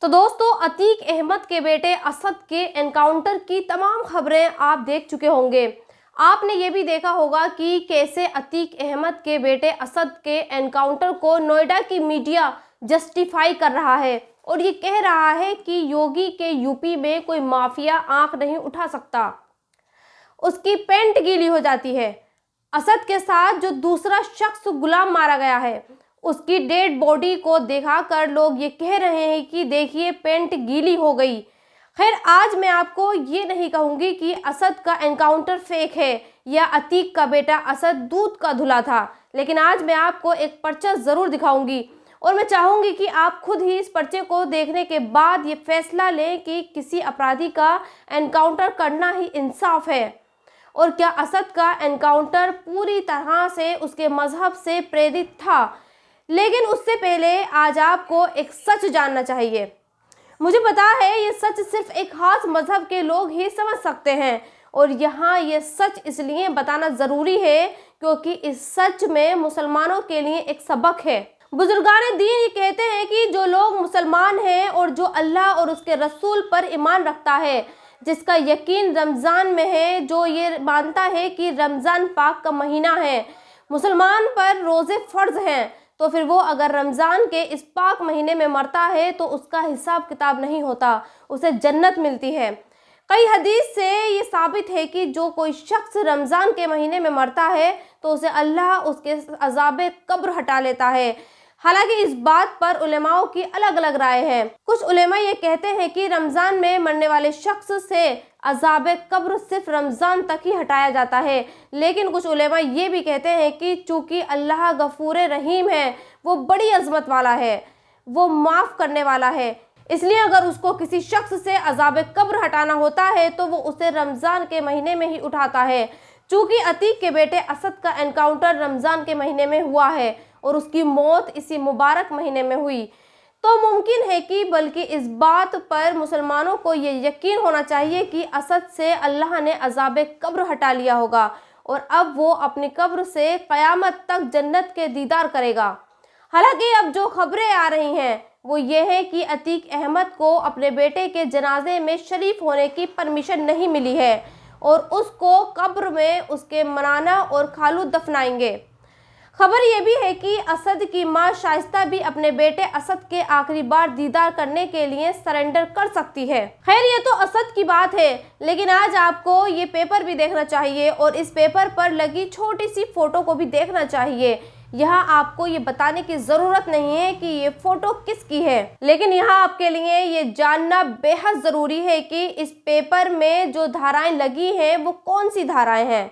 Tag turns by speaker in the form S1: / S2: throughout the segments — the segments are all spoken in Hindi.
S1: तो दोस्तों, अतीक अहमद के बेटे असद के एनकाउंटर की तमाम खबरें आप देख चुके होंगे। आपने ये भी देखा होगा कि कैसे अतीक अहमद के बेटे असद के एनकाउंटर को नोएडा की मीडिया जस्टिफाई कर रहा है और ये कह रहा है कि योगी के यूपी में कोई माफिया आंख नहीं उठा सकता, उसकी पेंट गीली हो जाती है। असद के साथ जो दूसरा शख्स गुलाम मारा गया है, उसकी डेड बॉडी को दिखाकर लोग ये कह रहे हैं कि देखिए पेंट गीली हो गई। खैर, आज मैं आपको ये नहीं कहूँगी कि असद का एनकाउंटर फेक है या अतीक का बेटा असद दूध का धुला था, लेकिन आज मैं आपको एक पर्चा ज़रूर दिखाऊंगी और मैं चाहूँगी कि आप खुद ही इस पर्चे को देखने के बाद ये फैसला लें कि किसी अपराधी का एनकाउंटर करना ही इंसाफ है और क्या असद का एनकाउंटर पूरी तरह से उसके मजहब से प्रेरित था। लेकिन उससे पहले आज आपको एक सच जानना चाहिए। मुझे पता है ये सच सिर्फ एक खास मजहब के लोग ही समझ सकते हैं और यहाँ ये सच इसलिए बताना ज़रूरी है क्योंकि इस सच में मुसलमानों के लिए एक सबक है। बुजुर्गान दीन ये कहते हैं कि जो लोग मुसलमान हैं और जो अल्लाह और उसके रसूल पर ईमान रखता है, जिसका यकीन रमज़ान में है, जो ये मानता है कि रमज़ान पाक का महीना है, मुसलमान पर रोज़े फ़र्ज़ हैं, तो फिर वो अगर रमज़ान के इस पाक महीने में मरता है तो उसका हिसाब किताब नहीं होता, उसे जन्नत मिलती है। कई हदीस से ये साबित है कि जो कोई शख्स रमज़ान के महीने में मरता है तो उसे अल्लाह उसके अज़ाबे कब्र हटा लेता है। हालांकि इस बात पर उलेमाओं की अलग अलग राय है। कुछ उलेमा ये कहते हैं कि रमज़ान में मरने वाले शख्स से अज़ाबे कब्र सिर्फ रमज़ान तक ही हटाया जाता है, लेकिन कुछ उलेमा ये भी कहते हैं कि चूँकि अल्लाह गफूर रहीम है, वो बड़ी अज़मत वाला है, वो माफ़ करने वाला है, इसलिए अगर उसको किसी शख्स से अज़ाबे कब्र हटाना होता है तो वो उसे रमज़ान के महीने में ही उठाता है। चूँकि अतीक के बेटे असद का एनकाउंटर रमज़ान के महीने में हुआ है और उसकी मौत इसी मुबारक महीने में हुई, तो मुमकिन है कि बल्कि इस बात पर मुसलमानों को ये यकीन होना चाहिए कि असद से अल्लाह ने अज़ाबे कब्र हटा लिया होगा और अब वो अपनी कब्र से क़यामत तक जन्नत के दीदार करेगा। हालांकि अब जो खबरें आ रही हैं वो ये है कि अतीक अहमद को अपने बेटे के जनाजे में शरीक होने की परमिशन नहीं मिली है और उसको कब्र में उसके मनाना और खालू दफनाएंगे। खबर ये भी है कि असद की मां शाइस्ता भी अपने बेटे असद के आखिरी बार दीदार करने के लिए सरेंडर कर सकती है। खैर, ये तो असद की बात है, लेकिन आज आपको ये पेपर भी देखना चाहिए और इस पेपर पर लगी छोटी सी फोटो को भी देखना चाहिए। यहाँ आपको ये बताने की ज़रूरत नहीं है कि ये फ़ोटो किसकी है, लेकिन यहाँ आपके लिए ये जानना बेहद ज़रूरी है कि इस पेपर में जो धाराएं लगी हैं वो कौन सी धाराएं हैं।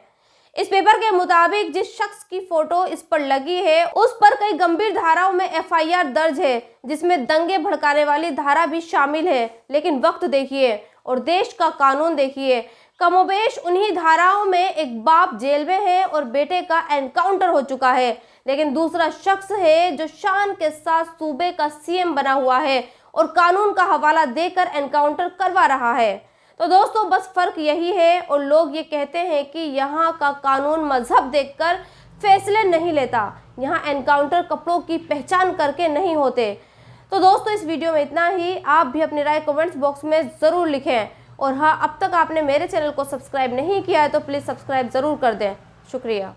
S1: इस पेपर के मुताबिक जिस शख्स की फ़ोटो इस पर लगी है उस पर कई गंभीर धाराओं में एफआईआर दर्ज है, जिसमें दंगे भड़काने वाली धारा भी शामिल है। लेकिन वक्त देखिए और देश का कानून देखिए, कमोबेश उन्हीं धाराओं में एक बाप जेल में है और बेटे का एनकाउंटर हो चुका है, लेकिन दूसरा शख्स है जो शान के साथ सूबे का सीएम बना हुआ है और कानून का हवाला देकर एनकाउंटर करवा रहा है। तो दोस्तों, बस फ़र्क यही है और लोग ये कहते हैं कि यहाँ का कानून मजहब देखकर फैसले नहीं लेता, यहाँ एनकाउंटर कपड़ों की पहचान करके नहीं होते। तो दोस्तों, इस वीडियो में इतना ही। आप भी अपनी राय कमेंट्स बॉक्स में ज़रूर लिखें और हाँ, अब तक आपने मेरे चैनल को सब्सक्राइब नहीं किया है तो प्लीज़ सब्सक्राइब ज़रूर कर दें। शुक्रिया।